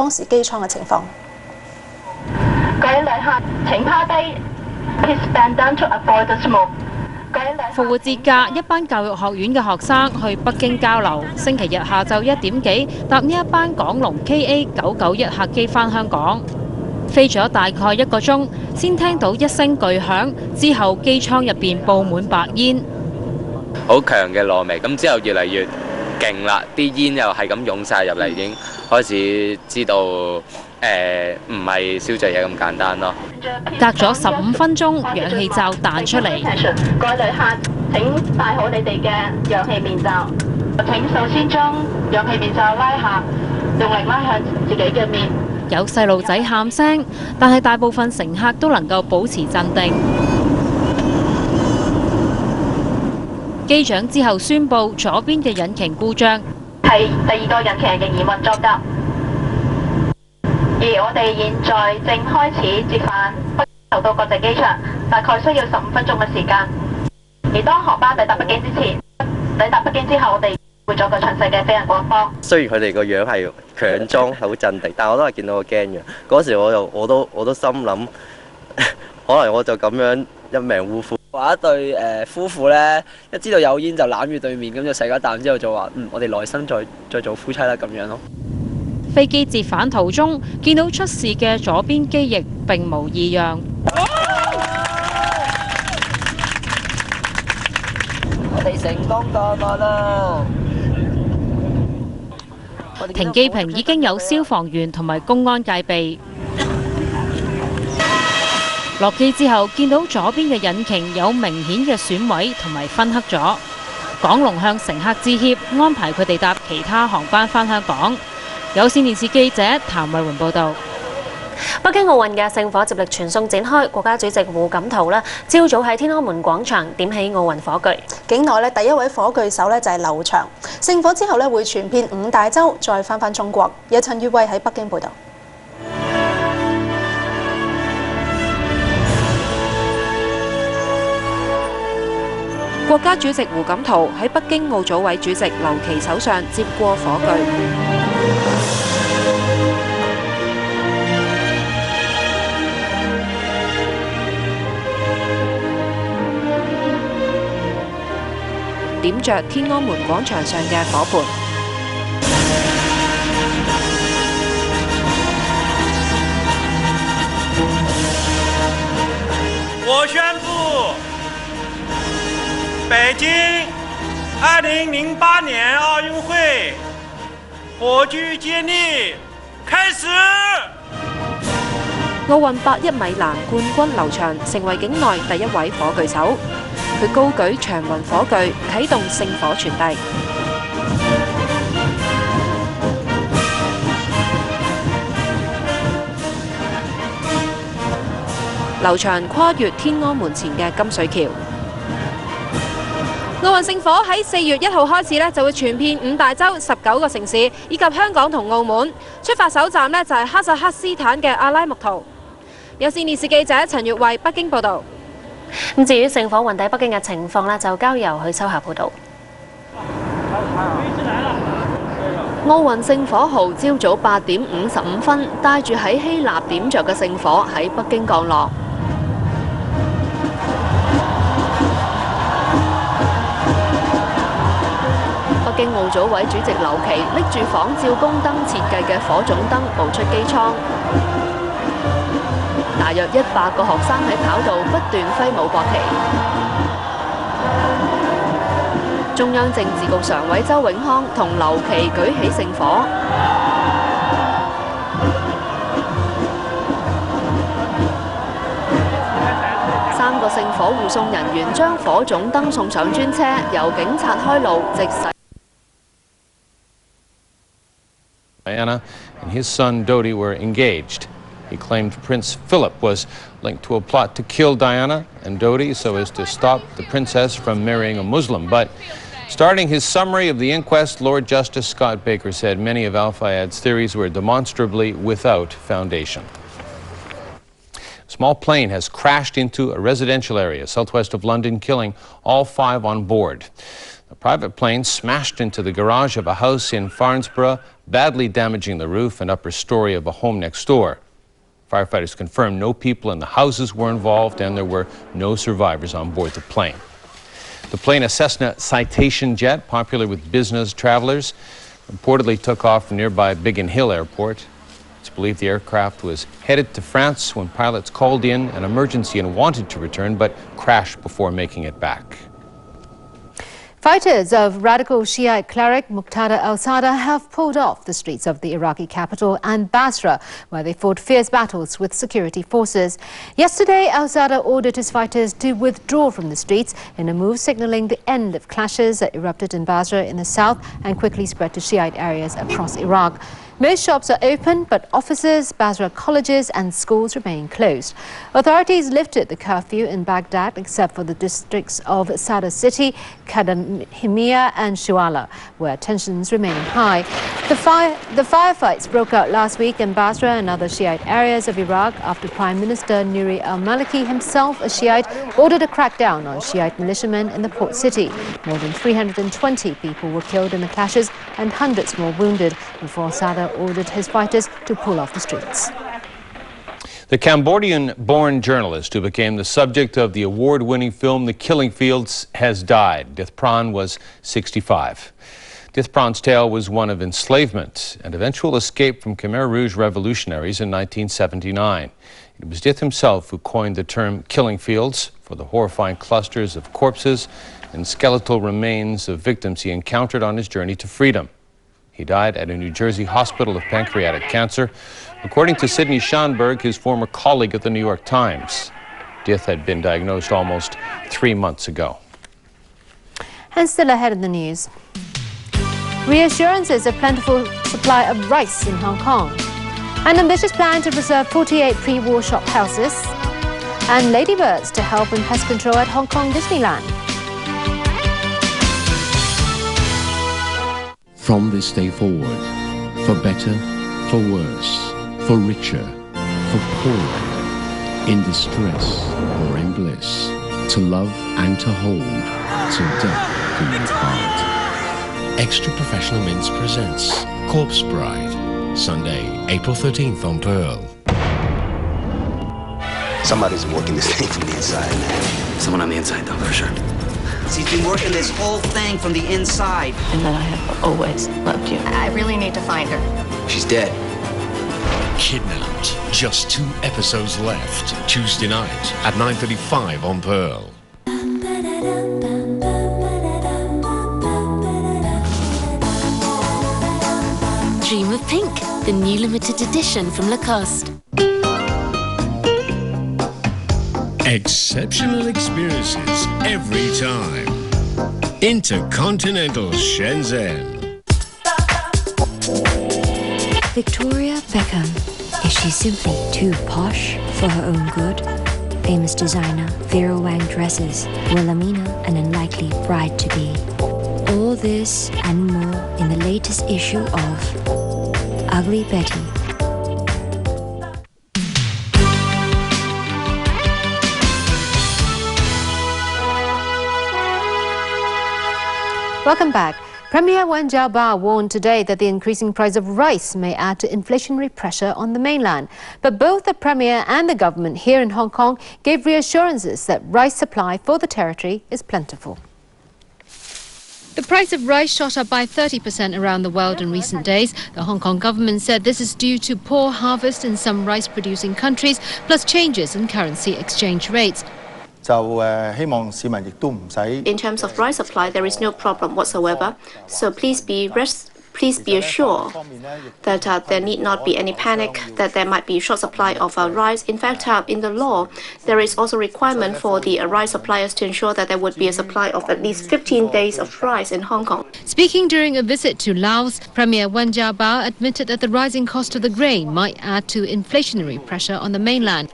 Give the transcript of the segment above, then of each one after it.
當時機艙嘅情況。各位旅客請趴低 ，Please bend down to avoid the smoke。復活節假，一班教育學院嘅學生去北京交流。星期日下晝1點幾，搭呢一班港龍 KA991客機返香港，飛咗大概1個鐘，先聽到一聲巨響，之後機艙入邊佈滿白煙，好強嘅燶味。咁之後越嚟越勁啦，啲煙又係咁湧晒入嚟，已經開始知道唔係燒醉嘢咁簡單咯。隔咗15分鐘，氧氣罩彈出嚟。各位旅客請戴好你哋嘅氧氣面罩。請首先將氧氣面罩拉下，用力拉向自己嘅面。有細路仔喊聲，但係大部分乘客都能夠保持鎮定。機長之後宣布左邊嘅引擎故障，係第2個引擎仍然運作㗎。而我哋現在正開始折返北京到國際機場，大概需要15分鐘嘅時間。而當航班抵達北京之前，抵達北京之後，我哋會做個詳細嘅飛行廣播。雖然佢哋個樣係強裝好鎮定，但我都係見到我驚嘅。嗰時我都心諗，可能我就咁樣一命嗚呼。話一對夫婦呢，一知道有煙就攬住對面，咁就食咗啖之後就話：我哋來生再做夫妻啦咁樣咯。飛機折返途中，見到出事嘅左邊機翼並無異樣。我哋成功降落啦！停機坪已經有消防員同埋公安戒備。落機之後，見到左邊嘅引擎有明顯嘅損毀同埋燻黑咗。港龍向乘客致歉，安排佢哋搭其他航班返香港。有線電視記者譚慧媛報導。北京奧運嘅聖火接力傳送展開，國家主席胡錦濤朝早喺天安門廣場點起奧運火炬。境內第一位火炬手就係劉翔，聖火之後會傳遍5大洲，再返中國。有陳月慧喺北京報導。國家主席胡錦濤喺北京奧組委主席劉奇手上接過火炬。點着天安門廣場上嘅火盆。我宣布，北京2008年奧運會火炬接力開始。奧運800米欄冠軍劉翔成為境內第一位火炬手。佢高舉長雲火炬，啟動聖火傳遞。劉翔跨越天安門前嘅金水橋。奧運聖火喺4月1號開始就會傳遍5大洲19個城市，以及香港同澳門。出發首站就係哈薩克斯坦嘅阿拉木圖。有線電視記者陳月慧北京報導。咁至於聖火運抵北京嘅情況就交由許秋霞報導。奧運聖火號朝早8點55分，帶住喺希臘點着嘅聖火喺北京降落。北京奧組委主席劉奇拎住仿照宮燈設計嘅火種燈步出機艙。大約100個學生喺跑道不斷揮舞國旗。中央政治局常委周永康同劉奇舉起聖火。3個聖火護送人員將火種燈送上專車，由警察開路，直駛。Diana and his son Dodi were engaged. He claimed Prince Philip was linked to a plot to kill Diana and Dodi so as to stop the princess from marrying a Muslim. But starting his summary of the inquest, Lord Justice Scott Baker said many of Al-Fayad's theories were demonstrably without foundation. A small plane has crashed into a residential area southwest of London, killing all 5 on board. A private plane smashed into the garage of a house in Farnborough, badly damaging the roof and upper story of a home next door. Firefighters confirmed no people in the houses were involved and there were no survivors on board the plane. The plane, a Cessna Citation jet, popular with business travelers, reportedly took off from nearby Biggin Hill Airport. It's believed the aircraft was headed to France when pilots called in an emergency and wanted to return, but crashed before making it back. Fighters of radical Shiite cleric Muqtada al-Sadr have pulled off the streets of the Iraqi capital and Basra, where they fought fierce battles with security forces. Yesterday, al-Sadr ordered his fighters to withdraw from the streets in a move signaling the end of clashes that erupted in Basra in the south and quickly spread to Shiite areas across Iraq. Most shops are open, but offices, Basra colleges and schools remain closed. Authorities lifted the curfew in Baghdad except for the districts of Sadr City, Kadhimiya and Shuala, where tensions remain high. The firefights broke out last week in Basra and other Shiite areas of Iraq after Prime Minister Nouri al-Maliki, himself a Shiite, ordered a crackdown on Shiite militiamen in the port city. More than 320 people were killed in the clashes and hundreds more wounded before Sadr ordered his fighters to pull off the streets. The Cambodian-born journalist who became the subject of the award-winning film The Killing Fields has died. Dithpran was 65. Dithpran's tale was one of enslavement and eventual escape from Khmer Rouge revolutionaries in 1979. It was Dith himself who coined the term killing fields for the horrifying clusters of corpses and skeletal remains of victims he encountered on his journey to freedom. He died at a New Jersey hospital of pancreatic cancer. According to Sidney Schonberg, his former colleague at the New York Times, Dith had been diagnosed almost 3 months ago. And still ahead in the news. Reassurances of plentiful supply of rice in Hong Kong. An ambitious plan to preserve 48 pre-war shop houses. And ladybirds to help in pest control at Hong Kong Disneyland. From this day forward, for better, for worse, for richer, for poorer, in distress or in bliss, to love and to hold, till death do you part. Extra Professional Mints presents Corpse Bride, Sunday, April 13th on Pearl. Somebody's working this thing from the inside, man. Someone on the inside, though, for sure. He's been working this whole thing from the inside. And that I have always loved you. I really need to find her. She's dead. Kidnapped. Just 2 episodes left. Tuesday night at 9:35 on Pearl. Dream of Pink, the new limited edition from Lacoste. Exceptional experiences every time. Intercontinental Shenzhen. Victoria Beckham. Is she simply too posh for her own good? Famous designer Vera Wang dresses Wilhelmina an unlikely bride-to-be. All this and more in the latest issue of Ugly Betty. Welcome back. Premier Wen Jiabao warned today that the increasing price of rice may add to inflationary pressure on the mainland. But both the Premier and the government here in Hong Kong gave reassurances that rice supply for the territory is plentiful. The price of rice shot up by 30% around the world in recent days. The Hong Kong government said this is due to poor harvest in some rice-producing countries, plus changes in currency exchange rates. In terms of rice supply, there is no problem whatsoever. So please be assured that there need not be any panic that there might be short supply of rice. In fact, in the law, there is also requirement for the rice suppliers to ensure that there would be a supply of at least 15 days of rice in Hong Kong. Speaking during a visit to Laos, Premier Wen Jiabao admitted that the rising cost of the grain might add to inflationary pressure on the mainland.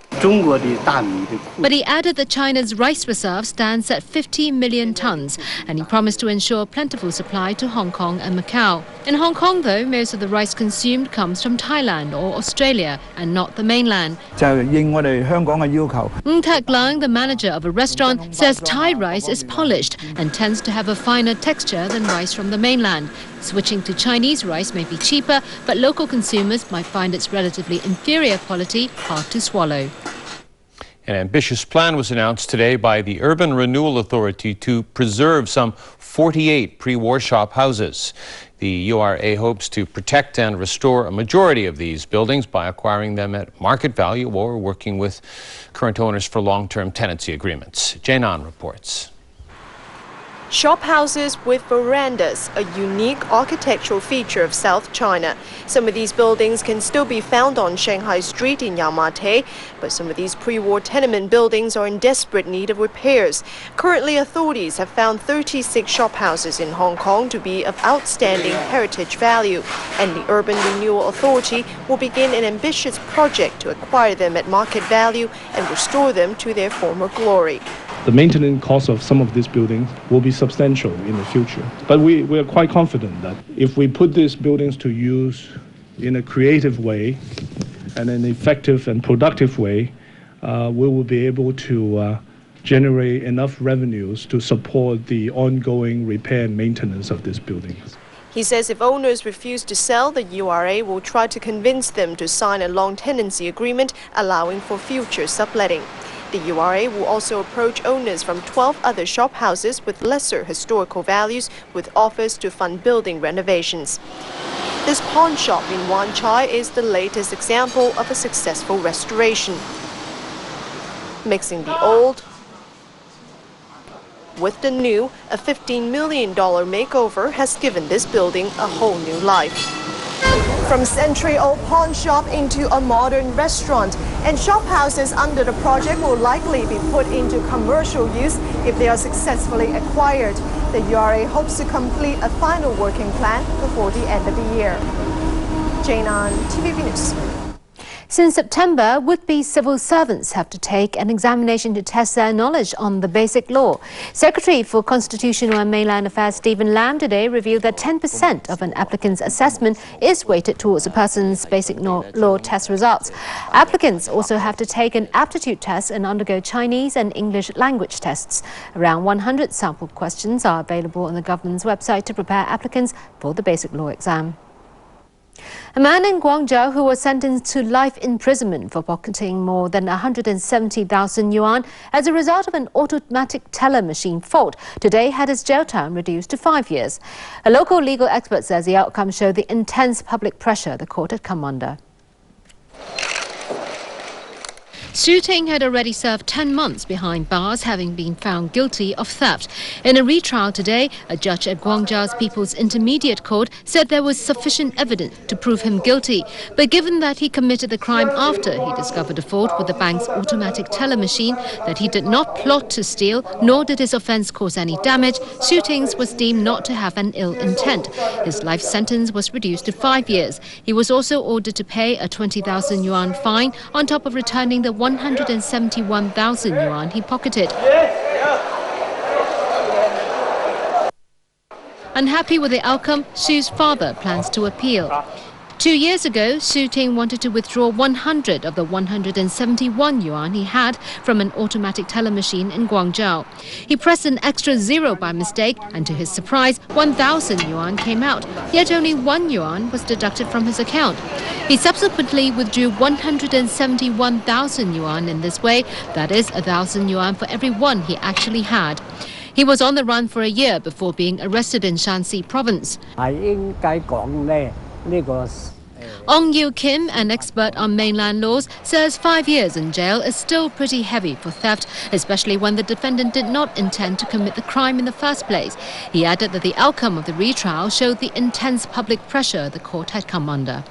But he added that China's rice reserve stands at 50 million tons, and he promised to ensure plentiful supply to Hong Kong and Macau. In In Hong Kong, though, most of the rice consumed comes from Thailand or Australia and not the mainland. 就應我哋香港嘅要求。 Ng Tak Lang, the manager of a restaurant, says Thai rice is polished and tends to have a finer texture than rice from the mainland. Switching to Chinese rice may be cheaper, but local consumers might find its relatively inferior quality hard to swallow. An ambitious plan was announced today by the Urban Renewal Authority to preserve some 48 pre-war shop houses. The URA hopes to protect and restore a majority of these buildings by acquiring them at market value or working with current owners for long-term tenancy agreements. Jane An reports. Shop houses with verandas, a unique architectural feature of South China. Some of these buildings can still be found on Shanghai Street in Yau Ma Tei, but some of these pre-war tenement buildings are in desperate need of repairs. Currently, authorities have found 36 shop houses in Hong Kong to be of outstanding heritage value, and the Urban Renewal Authority will begin an ambitious project to acquire them at market value and restore them to their former glory. The maintenance cost of some of these buildings will be substantial in the future. But we are quite confident that if we put these buildings to use in a creative way and an effective and productive way, we will be able to generate enough revenues to support the ongoing repair and maintenance of these buildings. He says if owners refuse to sell, the URA will try to convince them to sign a long tenancy agreement allowing for future subletting. The URA will also approach owners from 12 other shop houses with lesser historical values with offers to fund building renovations. This pawn shop in Wan Chai is the latest example of a successful restoration. Mixing the old with the new, a $15 million makeover has given this building a whole new life. From century-old pawn shop into a modern restaurant, and shop houses under the project will likely be put into commercial use if they are successfully acquired. The URA hopes to complete a final working plan before the end of the year. Jane An, TVB News. Since September, would-be civil servants have to take an examination to test their knowledge on the Basic Law. Secretary for Constitutional and Mainland Affairs Stephen Lam today revealed that 10% of an applicant's assessment is weighted towards a person's Basic Law test results. Applicants also have to take an aptitude test and undergo Chinese and English language tests. Around 100 sample questions are available on the government's website to prepare applicants for the Basic Law exam. A man in Guangzhou who was sentenced to life imprisonment for pocketing more than 170,000 yuan as a result of an automatic teller machine fault today had his jail term reduced to 5 years. A local legal expert says the outcome showed the intense public pressure the court had come under. Su Ting had already served 10 months behind bars, having been found guilty of theft. In a retrial today, a judge at Guangzhou's People's Intermediate Court said there was sufficient evidence to prove him guilty. But given that he committed the crime after he discovered a fault with the bank's automatic teller machine, that he did not plot to steal, nor did his offence cause any damage, Su Ting's was deemed not to have an ill intent. His life sentence was reduced to 5 years. He was also ordered to pay a 20,000 yuan fine on top of returning the 171,000 yuan he pocketed. Unhappy with the outcome, Su's father plans to appeal. 2 years ago, Su Ting wanted to withdraw 100 of the 171 yuan he had from an automatic teller machine in Guangzhou. He pressed an extra zero by mistake, and to his surprise, 1,000 yuan came out, yet only 1 yuan was deducted from his account. He subsequently withdrew 171,000 yuan in this way, that is 1,000 yuan for every one he actually had. He was on the run for a year before being arrested in Shanxi province. Ong Yu Kim, an expert on mainland laws, says 5 years in jail is still pretty heavy for theft, especially when the defendant did not intend to commit the crime in the first place. He added that the outcome of the retrial showed the intense public pressure the court had come under.